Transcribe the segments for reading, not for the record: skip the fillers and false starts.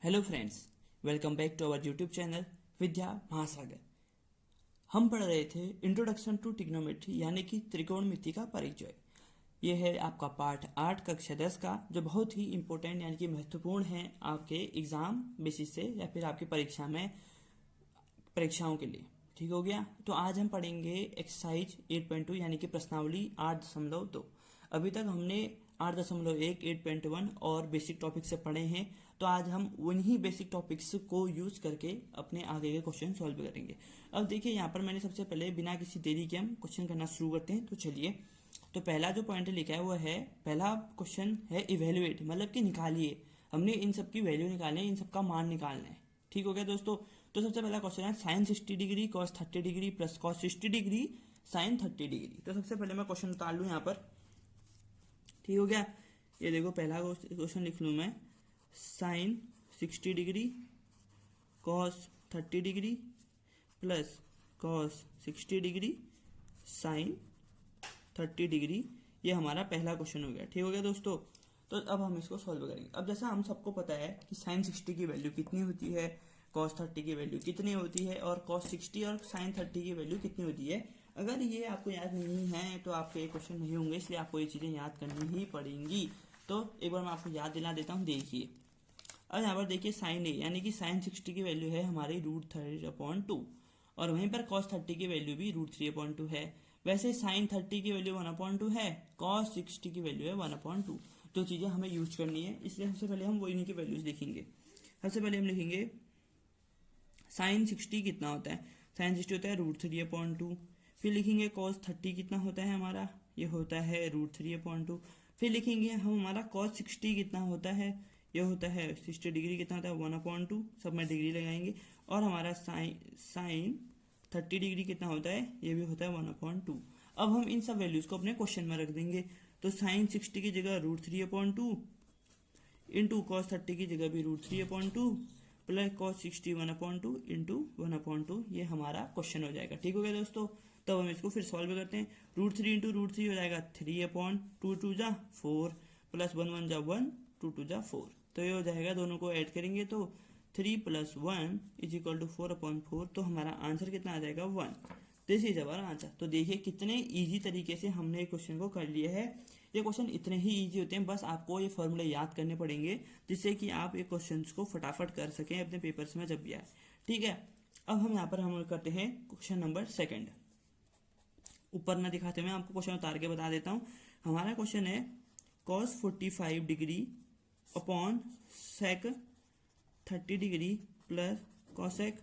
Hello friends, welcome back to our YouTube channel Vidya Mahasagar. हम पढ़ रहे थे इंट्रोडक्शन टू ट्रिग्नोमेट्री यानी कि त्रिकोणमिति का परिचय। ये है आपका पार्ट 8 कक्षा 10 का, जो बहुत ही इंपॉर्टेंट यानी कि महत्वपूर्ण है आपके एग्जाम बेसिस से या फिर आपकी परीक्षाओं के लिए। ठीक हो गया। तो आज हम पढ़ेंगे एक्सरसाइज 8.2 यानी कि प्रश्नावली 8.2। अभी तक हमने 8.1, 8.1 और बेसिक टॉपिक से पढ़े हैं। तो आज हम उन्हीं बेसिक टॉपिक्स को यूज करके अपने आगे के क्वेश्चन सॉल्व करेंगे। अब देखिए, यहाँ पर मैंने सबसे पहले बिना किसी देरी के हम क्वेश्चन करना शुरू करते हैं। तो चलिए, तो पहला जो पॉइंट लिखा है वो है, पहला क्वेश्चन है इवेल्युएट, मतलब कि निकालिए। हमने इन सब की वैल्यू निकालनी है, इन सब का मान निकालना है। ठीक हो गया दोस्तों। तो सबसे पहला क्वेश्चन है sine 60 degree cos 30 degree plus cos 60 degree sine 30 degree. तो सबसे पहले मैं क्वेश्चन उतार लूँ यहाँ पर। ठीक हो गया। ये देखो, पहला क्वेश्चन लिख लूँ मैं, sine 60 degree cos 30 degree plus cos 60 degree sine 30 degree. ये हमारा पहला क्वेश्चन हो गया। ठीक हो गया दोस्तों। तो अब हम इसको सॉल्व करेंगे। अब जैसा हम सबको पता है कि साइन 60 की वैल्यू कितनी होती है, कॉस 30 की वैल्यू कितनी होती है, और कॉस 60 और साइन 30 की वैल्यू कितनी होती है। अगर ये आपको याद नहीं है तो आपके ये क्वेश्चन नहीं होंगे, इसलिए आपको ये चीज़ें याद करनी ही पड़ेंगी। तो एक बार मैं आपको याद दिला देता हूँ। देखिए, अब यहाँ पर देखिए, साइन ए यानी कि साइन 60 की वैल्यू है हमारी √3/2, और वहीं पर कॉस 30 की वैल्यू भी √3/2 है। वैसे साइन 30 की वैल्यू 1/2 है, कॉस 60 की वैल्यू है 1/2। तो चीज़ें हमें यूज करनी है, इसलिए सबसे पहले हम वो इन्हीं की वैल्यूज लिखेंगे। सबसे पहले हम लिखेंगे साइन 60 कितना होता है, साइन 60 होता है √3/2। फिर लिखेंगे कॉस 30 कितना होता है हमारा, ये होता है √3/2। फिर लिखेंगे हम हमारा कॉस 60 कितना होता है, ये होता है 60 डिग्री कितना होता है 1/2, सब में डिग्री लगाएंगे। और हमारा साइन 30 डिग्री कितना होता है, ये भी होता है 1/2। अब हम इन सब वैल्यूज को अपने क्वेश्चन में रख देंगे। तो साइन 60 की जगह √3/2 इंटू कॉस 30 की जगह भी √3/2 प्लस कॉस 60 1/2 इंटू 1/2, ये हमारा क्वेश्चन हो जाएगा। ठीक हो गया दोस्तों। तब हम इसको फिर सॉल्व करते हैं। √3 इंटू √3 हो जाएगा 3/2, 2 जा 4 प्लस 1 1 जा 1, 2 2 जा 4। तो ये हो जाएगा, दोनों को ऐड करेंगे तो 3 + 1 = 4/4। तो हमारा आंसर कितना आ जाएगा 1। This is our answer. तो देखिए कितने इजी तरीके से हमने क्वेश्चन को कर लिया है। ये क्वेश्चन इतने ही इजी होते हैं, बस आपको ये फॉर्मूले याद करने पड़ेंगे जिससे कि आप ये क्वेश्चंस को फटाफट कर सकें अपने पेपर्स में जब भी आए। ठीक है। अब हम यहाँ पर हम करते हैं क्वेश्चन नंबर 2। ऊपर ना दिखाते मैं आपको क्वेश्चन उतार के बता देता हूँ। हमारा क्वेश्चन है cos 45 degree upon sec 30 degree plus cosec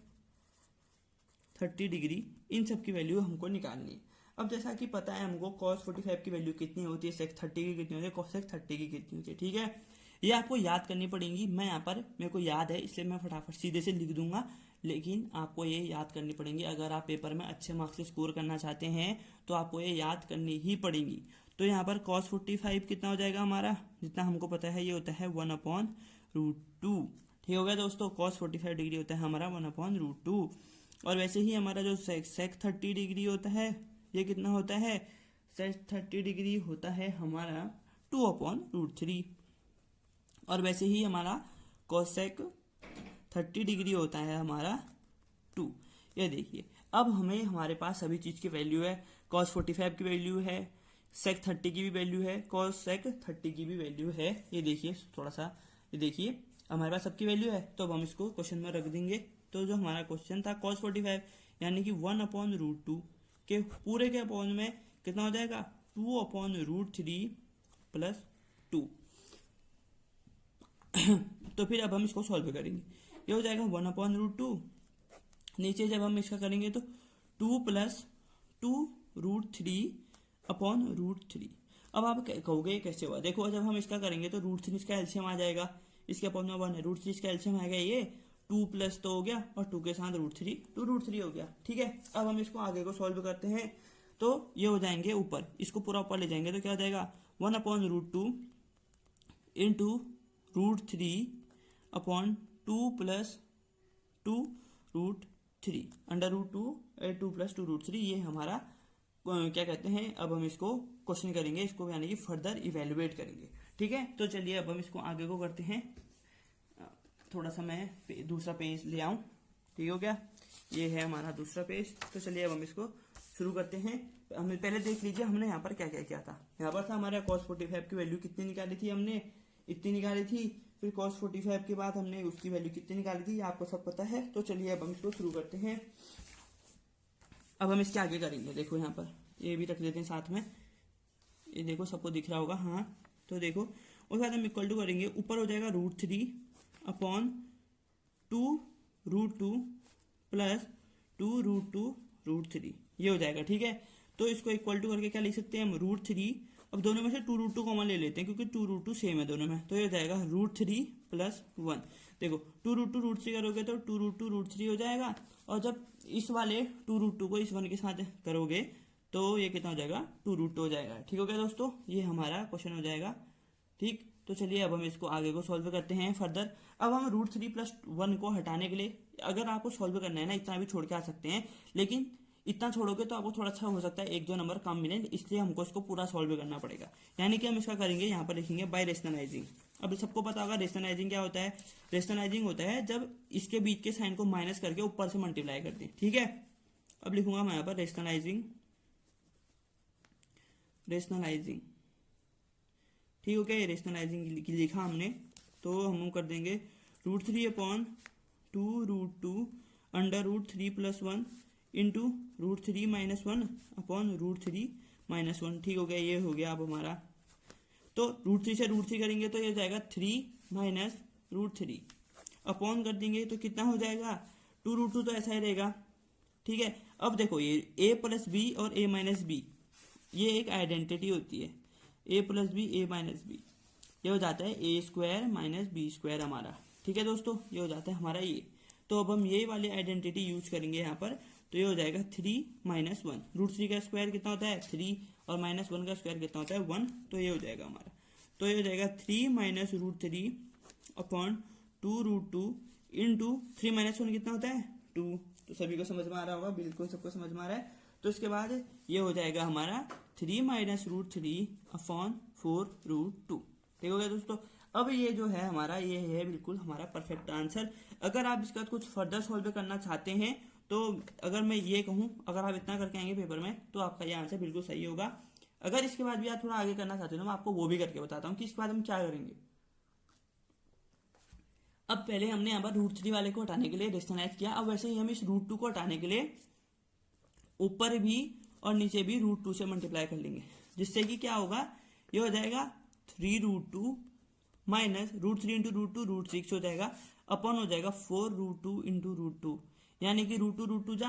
30 degree, इन सब की वैल्यू हमको निकालनी है। अब जैसा कि पता है हमको cos 45 की वैल्यू कितनी होती है, sec 30 की कितनी होती है, cosec 30 की कितनी होती है। ठीक है, ये आपको याद करनी पड़ेंगी। मैं यहाँ पर मेरे को याद है इसलिए मैं फटाफट सीधे से लिख दूंगा, लेकिन आपको ये याद करनी पड़ेंगी। अगर आप पेपर में अच्छे मार्क्स से स्कोर करना चाहते हैं तो आपको ये याद करनी ही पड़ेंगी। तो यहाँ पर cos 45 कितना हो जाएगा हमारा, जितना हमको पता है ये होता है 1/√2। ठीक हो गया दोस्तों। cos 45 डिग्री होता है हमारा 1/√2। और वैसे ही हमारा जो sec 30 डिग्री होता है, ये कितना होता है, sec 30 डिग्री होता है हमारा 2/√3। और वैसे ही हमारा cosec 30 डिग्री होता है हमारा 2। ये देखिए, अब हमें हमारे पास सभी चीज़ की वैल्यू है। cos 45 की वैल्यू है, sec 30 की भी वैल्यू है, cosec 30 की भी वैल्यू है। ये देखिए थोड़ा सा, ये देखिए हमारे पास सबकी वैल्यू है। तो अब हम इसको क्वेश्चन में रख देंगे। तो जो हमारा क्वेश्चन था cos 45 यानी कि 1/√2 के पूरे के अपॉन में कितना हो जाएगा 2/√3 प्लस 2। तो फिर अब हम इसको सॉल्व करेंगे। ये हो जाएगा 1/√2। नीचे जब हम इसका करेंगे तो 2 + 2√3/√3। अब आप कहोगे कैसे हुआ, देखो जब हम इसका करेंगे तो √3 इसका एलसीएम आ जाएगा, इसके अपॉन में 1 है, √3 इसका एलसीएम आएगा, ये 2 + तो हो गया और 2 के साथ √3, 2√3 हो गया। ठीक है। अब हम इसको आगे को सॉल्व करते हैं। तो ये हो जाएंगे ऊपर, इसको पूरा ऊपर ले जाएंगे तो क्या हो जाएगा 1/√2 इंटू √3/2 + 2√3 √2 2 + 2√3। ये हमारा क्या कहते हैं, अब हम इसको क्वेश्चन करेंगे, इसको यानी कि फर्दर इवेल्युएट करेंगे। ठीक है। तो चलिए अब हम इसको आगे को करते हैं। थोड़ा सा मैं दूसरा पेज ले आऊं। ठीक हो गया, ये है हमारा दूसरा पेज। तो चलिए अब हम इसको शुरू करते हैं। हमें पहले देख लीजिए हमने यहाँ पर क्या क्या किया था। यहाँ पर था हमारा cos 45 की वैल्यू कितनी निकाली थी, हमने इतनी निकाली थी। फिर cos 45 के बाद हमने उसकी वैल्यू कितनी निकाली थी, आपको सब पता है। तो चलिए अब हम इसको शुरू करते हैं। अब हम इसके आगे करेंगे। देखो यहाँ पर ये भी रख देते हैं साथ में, ये देखो सबको दिख रहा होगा। हाँ, तो देखो उसके बाद हम इक्वल टू करेंगे, ऊपर हो जाएगा √3 अपॉन 2√2 प्लस 2√2√3, ये हो जाएगा। ठीक है, तो इसको इक्वल टू करके क्या लिख सकते हैं हम, √3। अब दोनों में से 2√2 कॉमन ले लेते हैं क्योंकि 2√2 सेम है दोनों में। तो ये हो जाएगा √3 प्लस 1। देखो 2√2√3 करोगे तो 2√2√3 हो जाएगा। और जब इस वाले 2√2 को इस 1 के साथ करोगे तो ये कितना हो जाएगा, 2√2 हो जाएगा। ठीक हो गया दोस्तों, ये हमारा क्वेश्चन हो जाएगा। ठीक, तो चलिए अब हम इसको आगे को सॉल्व करते हैं फर्दर। अब हम √3 प्लस 1 को हटाने के लिए, अगर आपको सॉल्व करना है ना, इतना भी छोड़ के आ सकते हैं, लेकिन इतना छोड़ोगे तो आपको थोड़ा अच्छा हो सकता है 1-2 नंबर कम मिले, इसलिए हमको इसको पूरा सॉल्व करना पड़ेगा। यानी कि हम इसका करेंगे, यहाँ पर लिखेंगे बाय रेशनलाइजिंग। अब सबको पता होगा रेशनलाइजिंग क्या होता है। रेशनलाइजिंग होता है जब इसके बीच के साइन को माइनस करके ऊपर से मल्टीप्लाई कर दें। ठीक है, अब लिखूंगा मैं यहाँ पर रेशनलाइजिंग। ठीक हो गया, ये रेशनलाइजिंग लिखा हमने। तो हम कर देंगे √3 upon 2√2 under √3 plus 1 into √3 minus 1 upon √3 minus 1। ठीक हो गया, ये हो गया अब हमारा। तो √3 से √3 करेंगे तो ये हो जाएगा 3 माइनस √3 अपॉन कर देंगे तो कितना हो जाएगा, 2√2 तो ऐसा ही रहेगा। ठीक है, अब देखो ये a प्लस बी और a माइनस बी, ये एक आइडेंटिटी होती है। a plus B a minus B, ये हो जाता है a² माइनस b² हमारा। ठीक है दोस्तों, ये हो जाता है हमारा ये। तो अब हम यही वाली आइडेंटिटी यूज करेंगे यहाँ पर। तो ये हो जाएगा 3 माइनस 1। √3 का स्क्वायर कितना होता है, 3, और माइनस 1 का स्क्वायर कितना होता है, 1। तो ये हो जाएगा हमारा। तो ये हो जाएगा 3 माइनस √3 अपॉन 2√2 इंटू 3 माइनस 1 कितना होता है, 2। तो सभी को समझ में आ रहा होगा, बिल्कुल सबको समझ में आ रहा है। तो इसके बाद ये हो जाएगा हमारा 3 माइनस √3 अपॉन 4√2। ठीक हो गया दोस्तों। अब ये जो है हमारा, ये है बिल्कुल हमारा परफेक्ट आंसर। अगर आप इसका कुछ फर्दर सॉल्व करना चाहते हैं तो अगर मैं ये कहूँ, अगर आप इतना करके आएंगे पेपर में तो आपका ये आंसर बिल्कुल सही होगा। अगर इसके बाद भी आप थोड़ा आगे करना चाहते हो तो मैं आपको वो भी करके बताता हूँ कि इसके बाद हम क्या करेंगे। अब पहले हमने यहाँ पर √3 वाले को हटाने के लिए रेशनलाइज किया। अब वैसे ही हम इस √2 को हटाने के लिए ऊपर भी और नीचे भी √2 से मल्टीप्लाई कर लेंगे, जिससे कि क्या होगा, ये हो जाएगा 3√2 माइनस √3 इंटू √2 √6 हो जाएगा, अपॉन हो जाएगा 4√2 इंटू √2, यानी कि √2 जा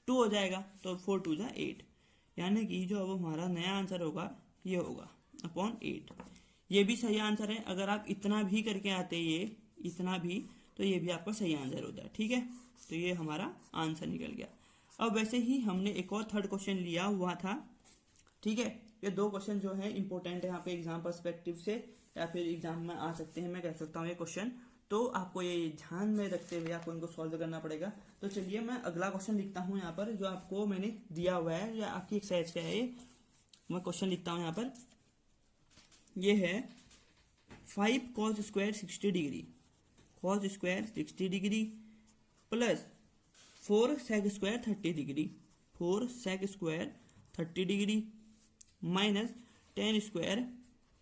2 हो जाएगा, तो 4 जा 8। यानी कि जो अब हमारा नया आंसर होगा ये होगा अपॉन 8। ये भी सही आंसर है। अगर आप इतना भी करके आते, ये इतना भी, तो ये भी आपका सही आंसर होता है। ठीक है, तो ये हमारा आंसर निकल गया। अब वैसे ही हमने एक और थर्ड क्वेश्चन लिया हुआ था। ठीक है, ये 2 क्वेश्चन जो है इंपॉर्टेंट है यहाँ पे एग्जाम पर्सपेक्टिव से, या फिर एग्जाम में आ सकते हैं, मैं कह सकता हूँ ये क्वेश्चन। तो आपको ये ध्यान में रखते हुए आपको इनको सॉल्व करना पड़ेगा। तो चलिए मैं अगला क्वेश्चन लिखता हूँ यहाँ पर, जो आपको मैंने दिया हुआ है, या आपकी एक्सरसाइज का है। मैं क्वेश्चन लिखता हूँ यहाँ पर, ये है 5 cos square 60 degree, cos square 60 degree plus 4 sec square 30 degree, 4 sec square 30 degree minus 10 square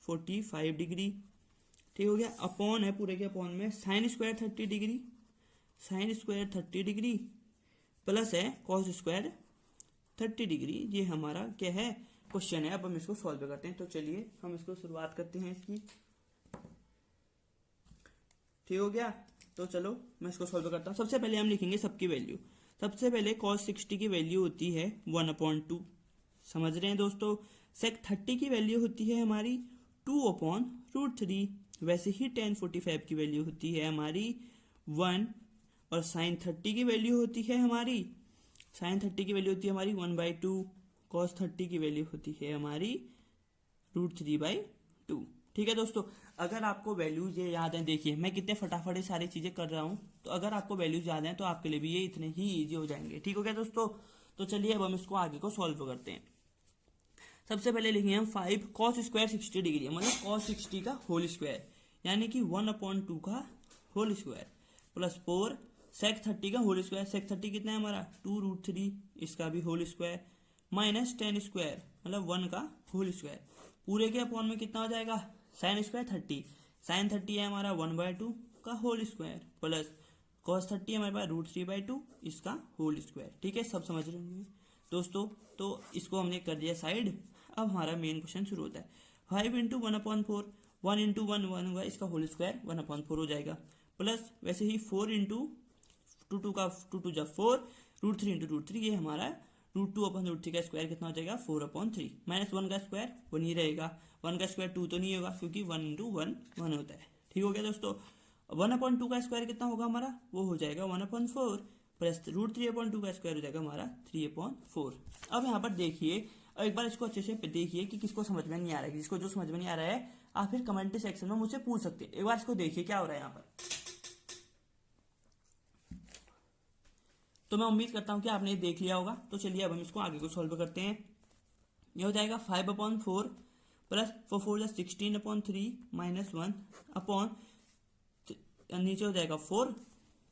45 degree. ठीक हो गया, अपॉन है पूरे के अपॉन में sine square 30 degree, sine square 30 degree plus है कॉस स्क्वायर 30 डिग्री। ये हमारा क्या है, क्वेश्चन है। अब हम इसको सॉल्व करते हैं। तो चलिए हम इसको शुरुआत करते हैं इसकी। ठीक हो गया, तो चलो मैं इसको सॉल्व करता हूँ। सबसे पहले हम लिखेंगे सबकी वैल्यू। सबसे पहले cos 60 की वैल्यू होती है 1/2, समझ रहे हैं दोस्तों। sec 30 की वैल्यू होती है हमारी 2/√3। वैसे ही tan 45 की वैल्यू होती है हमारी 1, और sin 30 की वैल्यू होती है हमारी, sin 30 की वैल्यू होती है हमारी 1/2। cos 30 की वैल्यू होती है हमारी √3/2। ठीक है दोस्तों, अगर आपको वैल्यूज ये याद है, देखिए मैं कितने फटाफट ये सारी चीजें कर रहा हूँ, तो अगर आपको वैल्यूज याद हैं तो आपके लिए भी ये इतने ही इजी हो जाएंगे। ठीक हो गया दोस्तों, तो चलिए अब हम इसको आगे को सॉल्व करते हैं। सबसे पहले लिखेंगे हम 5 cos स्क्वायर 60 डिग्री, मतलब cos 60 का होल स्क्वायर, यानी कि 1/2 का होल स्क्वायर प्लस 4 सेक 30 का होल स्क्वायर, सेक 30 कितना है हमारा 2√3, इसका भी होल स्क्वायर माइनस 10 स्क्वायर मतलब 1 का होल स्क्वायर, पूरे के अपॉन में कितना हो जाएगा साइन स्क्वायर 30, साइन 30 है हमारा 1/2 का होल स्क्वायर प्लस कॉस 30 है हमारे पास √3/2 इसका होल स्क्वायर। ठीक है, सब समझ रहे होंगे दोस्तों। तो इसको हमने कर दिया साइड। अब हमारा मेन क्वेश्चन शुरू होता है। 5 × 1/4, 1 × 1 1 होगा, इसका होल स्क्वायर 1/4 हो जाएगा प्लस वैसे ही 4 × 2 का 2 जा 4, √3 × √3 ये हमारा √2/√3 का स्क्वायर कितना हो जाएगा 4/3 माइनस 1 का स्क्वायर 1 ही रहेगा, 1 का स्क्वायर 2 तो नहीं होगा क्योंकि 1 × 1 1 होता है। ठीक हो गया दोस्तों। 1/2 का स्क्वायर कितना होगा हमारा, वो हो जाएगा 1/4 प्लस √3/2 का स्क्वायर हो जाएगा हमारा 3/4। अब यहाँ पर देखिए, एक बार इसको अच्छे से देखिए कि किसको समझ में नहीं आ रहा है। जिसको जो समझ में नहीं आ रहा है आप फिर कमेंट सेक्शन में मुझसे पूछ सकते हैं। एक बार इसको देखिए क्या हो रहा है यहाँ पर। तो मैं उम्मीद करता हूँ कि आपने देख लिया होगा। तो चलिए अब हम इसको आगे को सॉल्व करते हैं। ये हो जाएगा 5/4 प्लस 4 × 16/3 माइनस 1 अपॉन नीचे हो जाएगा 4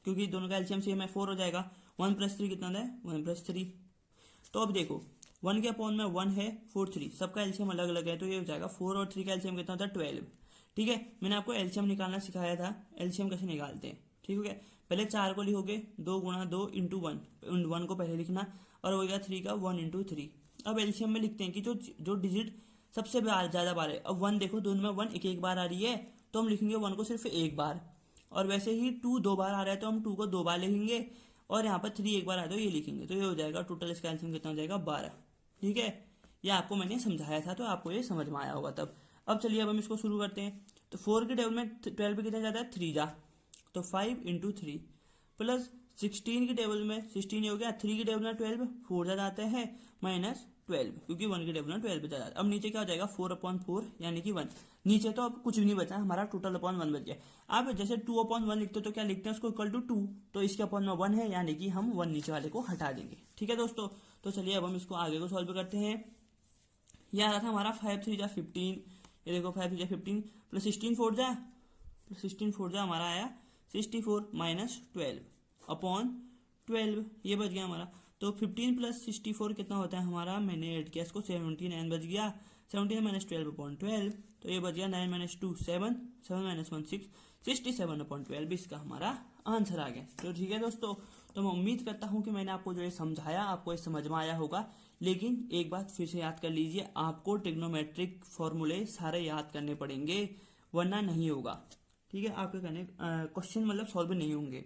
क्योंकि दोनों का एलसीएम सेम है 4 हो जाएगा। 1 + 3 कितना है 1 + 3। तो अब देखो 1 के अपॉन में 1 है 4 3 सबका एलसीएम अलग अलग है तो ये हो जाएगा 4 और 3 का एलसीएम कितना होता है 12। ठीक है, मैंने आपको एलसीएम निकालना सिखाया था, एलसीएम कैसे निकालते हैं। ठीक हो गया, पहले 4 को लिखोगे 2 × 2 × 1, 1 को पहले लिखना और हो गया 3 का 1 × 3। अब एलसीएम में लिखते हैं कि जो डिजिट सबसे ज्यादा बार है। अब 1 देखो दोनों में 1 एक बार आ रही है तो हम लिखेंगे 1 को सिर्फ एक बार, और वैसे ही 2 2 बार आ रहा है तो हम 2 को 2 बार लिखेंगे, और यहाँ पर 3 एक बार आ तो ये लिखेंगे। तो ये हो जाएगा टोटल इसका एलसीएम कितना हो जाएगा 12। ठीक है, ये आपको मैंने समझाया था तो आपको ये समझ में आया होगा तब। अब चलिए अब हम इसको शुरू करते हैं। तो 4 के टेबल में 12 पे कितना जाता है 3 जा, तो 5 × 3 प्लस 16 के टेबल में 16 हो गया, 3 के टेबल में 12 4 जा जाते हैं माइनस 12 क्योंकि 1 के टेबल में 12 बचा जाता है। अब नीचे क्या हो जाएगा 4/4 यानी कि 1, नीचे तो अब कुछ भी नहीं बचा, हमारा टोटल अपॉन 1 बच गया। आप जैसे 2/1 लिखते हो तो क्या लिखते हैं उसको इक्वल टू 2, तो इसके अपॉन में 1 है यानी कि हम 1 नीचे वाले को हटा देंगे। ठीक है दोस्तों, तो चलिए अब हम इसको आगे को सॉल्व करते हैं। यह आ रहा था हमारा 5 3 जा 15, ये देखो 5 3 जा 15 प्लस 16 4 जा हमारा आया 64 माइनस 12 अपॉन 12, ये बच गया हमारा। तो 15 + 64 कितना होता है हमारा, मैंने ऐड किया इसको 17 बच गया, 17 माइनस 12/12 तो ये बच गया 9 - 2 7 7 - 1 6 67/12 इसका हमारा आंसर आ गया। तो ठीक है दोस्तों, तो मैं उम्मीद करता हूँ कि मैंने आपको जो ये समझाया आपको ये समझ में आया होगा। लेकिन एक बात फिर से याद कर लीजिए, आपको ट्रिग्नोमेट्रिक फॉर्मूले सारे याद करने पड़ेंगे वरना नहीं होगा। ठीक है, आपके करने क्वेश्चन मतलब सॉल्व नहीं होंगे,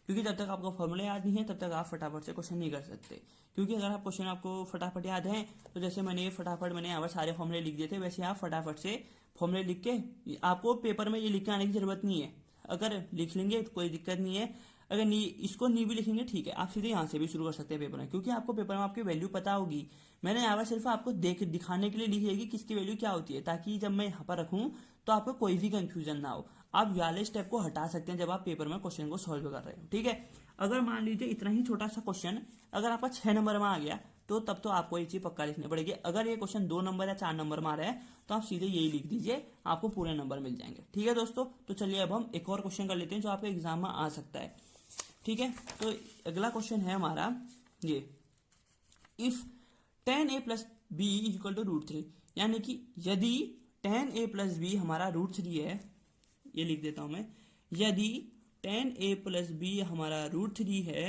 क्योंकि जब तक आपको फॉर्मूला याद नहीं है तब तक आप फटाफट से क्वेश्चन नहीं कर सकते। क्योंकि अगर आप क्वेश्चन आपको फटाफट याद है तो जैसे मैंने यहाँ पर सारे फॉर्मूले लिख दिए थे, वैसे आप फटाफट से फॉर्मूले लिख के आपको पेपर में ये लिख के आने की जरूरत नहीं है। अगर लिख लेंगे तो कोई दिक्कत नहीं है, अगर इसको नहीं भी लिखेंगे ठीक है, आप सीधे यहाँ से भी शुरू कर सकते हैं पेपर में, क्योंकि आपको पेपर में आपकी वैल्यू पता होगी। मैंने यहाँ पर सिर्फ आपको दिखाने के लिए लिखी है कि किसकी वैल्यू क्या होती है, ताकि जब मैं यहाँ पर रखूँ तो आपको कोई भी कंफ्यूजन ना हो। आप वाले स्टेप को हटा सकते हैं जब आप पेपर में क्वेश्चन को सॉल्व कर रहे हो। ठीक है, अगर मान लीजिए इतना ही छोटा सा क्वेश्चन अगर आपका 6 नंबर में आ गया तो तब तो आपको ये चीज पक्का लिखनी पड़ेगी। अगर ये क्वेश्चन 2 नंबर या 4 नंबर में आ रहा है तो आप सीधे यही लिख दीजिए, आपको पूरे नंबर मिल जाएंगे। ठीक है दोस्तों, तो चलिए अब हम एक और क्वेश्चन कर लेते हैं जो आपके एग्जाम में आ सकता है। ठीक है, तो अगला क्वेश्चन है हमारा ये, इफ 10a + b = √3, यानी कि यदि 10a + b हमारा √3 है, ये लिख देता हूं मैं, यदि 10a + b हमारा √3 है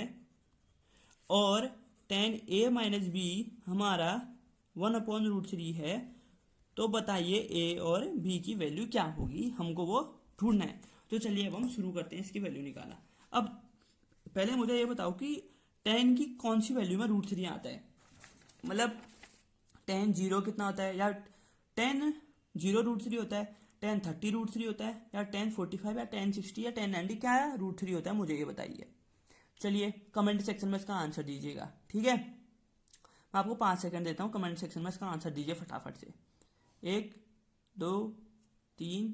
और 10a - b हमारा 1/√3 है, तो बताइए a और b की वैल्यू क्या होगी, हमको वो ढूंढना है। तो चलिए अब हम शुरू करते हैं इसकी वैल्यू निकालना। अब पहले मुझे ये बताओ कि 10 की कौन सी वैल्यू में √3 आता है, मतलब 10 0 कितना होता है, या 10 0 √3 होता है, 10 30 √3 होता है, या 10 45 या 10 60 या 10 90 क्या √3 होता है, मुझे ये बताइए। चलिए कमेंट सेक्शन में इसका आंसर दीजिएगा। ठीक है, मैं आपको 5 सेकंड देता हूँ, कमेंट सेक्शन में इसका आंसर दीजिए फटाफट से। 1 2 3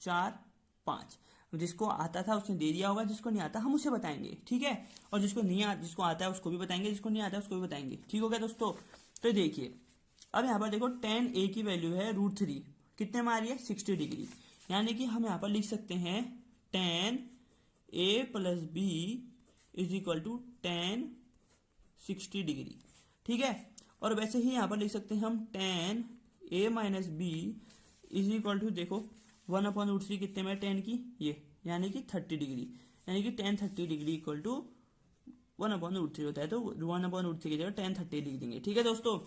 4 5। जिसको आता था उसने दे दिया होगा, जिसको नहीं आता हम उसे बताएंगे। ठीक है, और जिसको आता है उसको भी बताएंगे, जिसको नहीं आता है उसको भी बताएंगे। ठीक हो गया दोस्तों, तो देखिए अब यहाँ पर देखो 10a की वैल्यू है √3, कितने में आ रही है 60 डिग्री, यानी कि हम यहाँ पर लिख सकते हैं 10 a plus B is equal to tan 60 degree. ठीक है, और वैसे ही यहाँ पर लिख सकते हैं हम tan a minus B is equal to, देखो 1/√3 कितने में tan की, ये यानी कि 30 डिग्री, यानी कि tan 30 डिग्री इक्वल टू 1/√3 होता है, तो 1/√3 की जगह tan 30 लिख देंगे। ठीक है दोस्तों,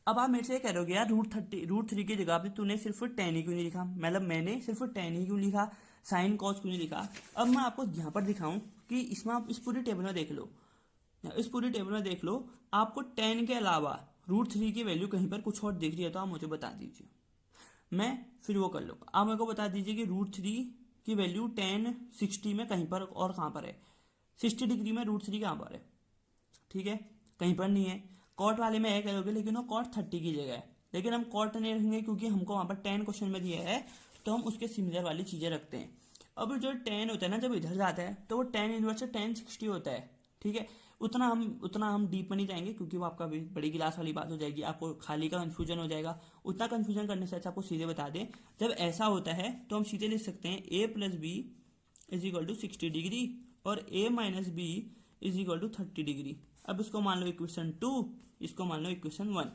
अब आप मेरे से कह रहे यार √3 की जगह पे तूने सिर्फ tan ही क्यों नहीं लिखा, मतलब मैंने सिर्फ tan ही क्यों लिखा, साइन कॉस क्यों नहीं लिखा। अब मैं आपको यहाँ पर दिखाऊं कि इसमें आप इस पूरी टेबल में देख लो, इस पूरी टेबल में देख लो, आपको tan के अलावा √3 की वैल्यू कहीं पर कुछ और दिख रही है तो आप मुझे बता दीजिए, मैं फिर वो कर लूँगा। आप मेरे को बता दीजिए कि √3 की वैल्यू tan 60 में कहीं पर और कहाँ पर है, 60 डिग्री में √3 कहाँ पर है, ठीक है, कहीं पर नहीं है। कॉट वाले में करोगे लेकिन वो कॉट 30 की जगह है, लेकिन हम कॉट नहीं रखेंगे क्योंकि हमको वहाँ पर tan क्वेश्चन में दिया है, तो हम उसके सिमिलर वाली चीज़ें रखते हैं। अब जो tan होता है ना, जब इधर जाता है तो वो tan इनवर्स से tan 60 होता है। ठीक है, उतना हम डीप में नहीं जाएंगे क्योंकि वो आपका बड़ी क्लास वाली बात हो जाएगी, आपको खाली का कंफ्यूजन हो जाएगा। उतना कंफ्यूजन करने से अच्छा आपको सीधे बता दें, जब ऐसा होता है तो हम सीधे लिख सकते हैं a plus B is equal to 60 degree और a minus B is equal to 30 degree. अब इसको मान लो इक्वेशन 2, इसको मान लो इक्वेशन 1।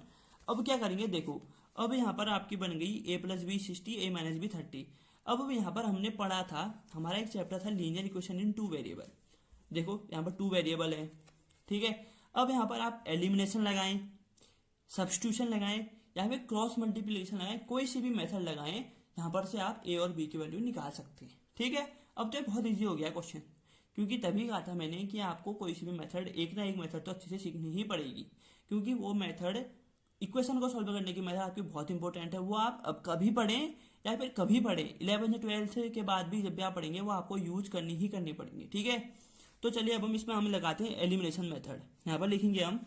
अब क्या करेंगे, देखो अब यहाँ पर आपकी बन गई a plus B 60, a minus B 30। अब यहाँ पर हमने पढ़ा था, हमारा एक चैप्टर था लीनियर इक्वेशन इन 2 वेरिएबल। देखो यहाँ पर 2 वेरिएबल है, ठीक है। अब यहाँ पर आप एलिमिनेशन लगाएं, सब्स्टिट्यूशन लगाएं या फिर क्रॉस मल्टीप्लिकेशन लगाएं, कोई सी भी मेथड लगाएं, यहाँ पर से आप a और b की वैल्यू निकाल सकते हैं। ठीक है, अब तो बहुत ईजी हो गया क्वेश्चन, क्योंकि तभी कहा था मैंने कि आपको कोई सी भी मेथड, एक ना एक मेथड तो अच्छे से सीखनी ही पड़ेगी, क्योंकि वो मेथड इक्वेशन को सॉल्व करने की मेथड आपकी बहुत इंपॉर्टेंट है। वो आप अब कभी पढ़ें या फिर कभी पढ़ें, 11th 12th के बाद भी जब भी आप पढ़ेंगे वो आपको यूज करनी ही करनी पड़ेंगी। ठीक है, तो चलिए अब हम इसमें हम लगाते हैं एलिमिनेशन मेथड। यहाँ पर लिखेंगे हम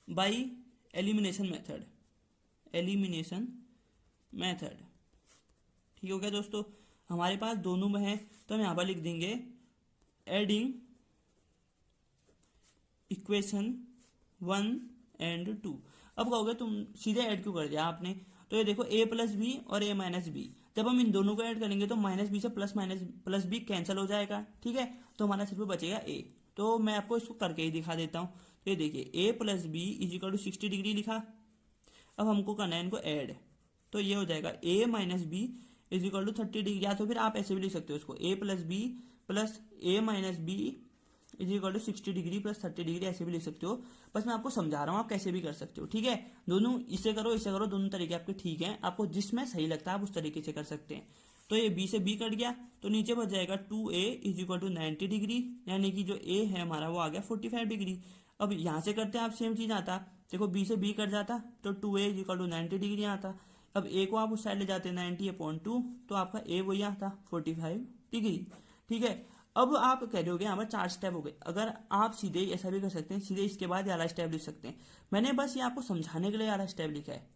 by elimination method, elimination method. ठीक हो गया दोस्तों, हमारे पास दोनों में है तो हम यहाँ पर लिख देंगे एडिंग इक्वेशन 1 एंड 2। अब कहोगे तुम सीधे ऐड क्यों कर दिया आपने, तो ये देखो a प्लस बी और a माइनस बी, जब हम इन दोनों को ऐड करेंगे तो माइनस बी से प्लस बी कैंसिल हो जाएगा। ठीक है, तो हमारा सिर्फ बचेगा a। तो मैं आपको इसको करके ही दिखा देता हूँ। तो ये देखिए a plus B is equal to 60 degree लिखा। अब हमको करना है इनको ऐड, तो ये हो जाएगा a minus B is equal to 30 degree, या तो फिर आप ऐसे भी लिख सकते हो इसको a plus B plus a minus B is equal to 60 degree plus 30 degree, ऐसे भी लिख सकते हो। बस मैं आपको समझा रहा हूँ, आप कैसे भी कर सकते हो। ठीक है, दोनों इससे करो इससे करो, दोनों तरीके आपके ठीक हैं, आपको जिसमें सही लगता है आप उस तरीके से कर सकते हैं। तो ये b से b कट गया, तो नीचे बच जाएगा 2a is equal to 90 degree, यानी कि जो a है हमारा वो आ गया 45 डिग्री। अब यहाँ से करते हैं आप सेम चीज आता, देखो b से b कट जाता तो 2a is equal to 90 degree आता। अब a को आप उस साइड ले जाते 90/2, तो आपका a वही आता 45 डिग्री। ठीक है, अब आप कह रहे हो यहाँ पर 4 स्टेप हो गए। अगर आप सीधे ऐसा भी कर सकते हैं, सीधे इसके बाद 11 स्टेप लिख सकते हैं। मैंने बस ये आपको समझाने के लिए 11 स्टेप लिखा है।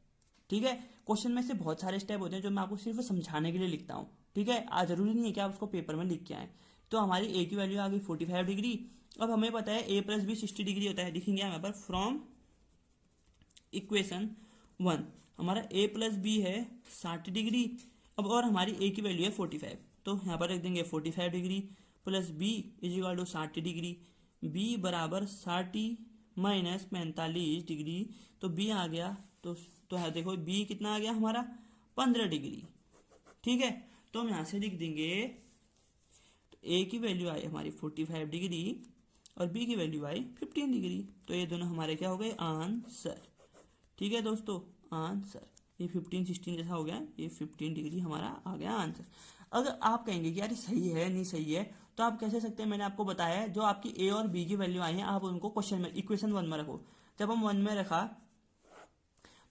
ठीक है, क्वेश्चन में से बहुत सारे स्टेप होते हैं जो मैं आपको सिर्फ समझाने के लिए लिखता हूँ। ठीक है, आज जरूरी नहीं है कि आप उसको पेपर में लिख के आए। तो हमारी a की वैल्यू आ गई 45 डिग्री। अब हमें पता है a प्लस बी 60 डिग्री होता है, लिखेंगे यहाँ पर फ्रॉम इक्वेशन 1 हमारा a प्लस बी है 60 डिग्री। अब और हमारी a की वैल्यू है 45, तो यहाँ पर रख देंगे 45 degree plus b is equal to 60 degree, b बराबर 60 माइनस 45 डिग्री, तो b आ गया, तो है देखो b कितना आ गया हमारा 15 डिग्री। ठीक है, तो हम यहाँ से लिख देंगे, तो a की वैल्यू आई हमारी 45 डिग्री और b की वैल्यू आई 15 डिग्री, तो ये दोनों हमारे क्या हो गए आंसर। ठीक है दोस्तों, आंसर ये 15 16 जैसा हो गया, ये 15 डिग्री हमारा आ गया आंसर। अगर आप कहेंगे कि यार सही है नहीं सही है, तो आप कैसे सकते हैं, मैंने आपको बताया है जो आपकी a और b की वैल्यू आई है आप उनको क्वेश्चन में इक्वेशन 1 में रखो। जब हम 1 में रखा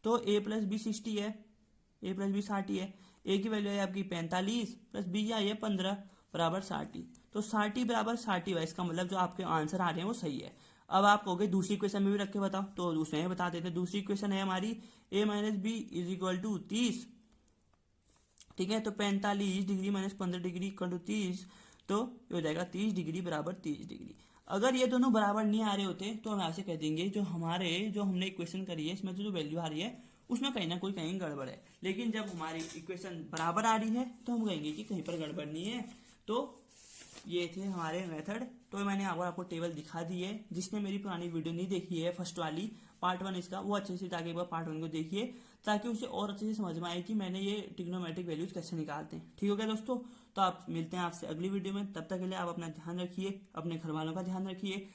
तो a प्लस बी 60 है, a प्लस बी 60 है, a की वैल्यू है आपकी 45 प्लस b आई है 15 बराबर 60, तो 60 बराबर 60 है, इसका मतलब जो आपके आंसर आ रहे हैं वो सही है। अब आप कहोगे दूसरी इक्वेशन में भी रख के बताओ, तो उसमें बता देते हैं। दूसरी इक्वेशन है हमारी a minus B is equal to 30। ठीक है, तो 45 degree minus 15 degree equal to 30, तो ये हो जाएगा 30 डिग्री बराबर 30 डिग्री। अगर ये दोनों बराबर नहीं आ रहे होते तो हम ऐसे कह देंगे जो हमने इक्वेशन करी है इसमें जो वैल्यू आ रही है उसमें कहीं ना कोई कहीं गड़बड़ है। लेकिन जब हमारी इक्वेशन बराबर आ रही है तो हम कहेंगे कि कहीं पर गड़बड़ नहीं है, तो ये थे हमारे मेथड। तो मैंने आपको टेबल दिखा दी है। जिसने मेरी पुरानी वीडियो नहीं देखी है फर्स्ट वाली पार्ट 1 इसका, वो अच्छे से जाके एक बार पार्ट 1 को देखिए, ताकि उसे और अच्छे से समझ में आए कि मैंने ये ट्रिग्नोमेट्रिक वैल्यूज कैसे निकालते हैं। ठीक हो गया दोस्तों? तो आप मिलते हैं आपसे अगली वीडियो में। तब तक के लिए आप अपना ध्यान रखिए, अपने घर वालों का ध्यान रखिए,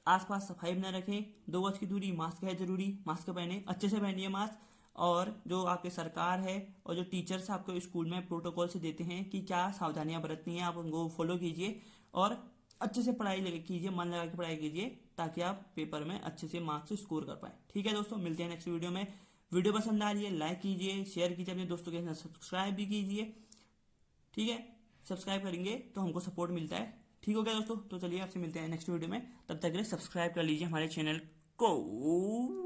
आसपास सफाई बनाए रखें, 2 गज की दूरी, मास्क है जरूरी, मास्क पहने, अच्छे से पहनिए मास्क। और जो आपके सरकार है और जो टीचर्स आपको स्कूल में प्रोटोकॉल से देते हैं कि क्या सावधानियां बरतनी है, आप उनको फॉलो कीजिए और अच्छे से पढ़ाई कीजिए, मन लगा के पढ़ाई कीजिए, ताकि आप पेपर में अच्छे से मार्क्स स्कोर कर पाए। ठीक है दोस्तों, मिलते हैं नेक्स्ट वीडियो में। वीडियो पसंद आ रही है लाइक कीजिए, शेयर कीजिए अपने दोस्तों के साथ, सब्सक्राइब भी कीजिए। ठीक है, सब्सक्राइब करेंगे तो हमको सपोर्ट मिलता है। ठीक हो गया दोस्तों? तो चलिए आपसे मिलते हैं नेक्स्ट वीडियो में। तब तक के लिए सब्सक्राइब कर लीजिए हमारे चैनल को।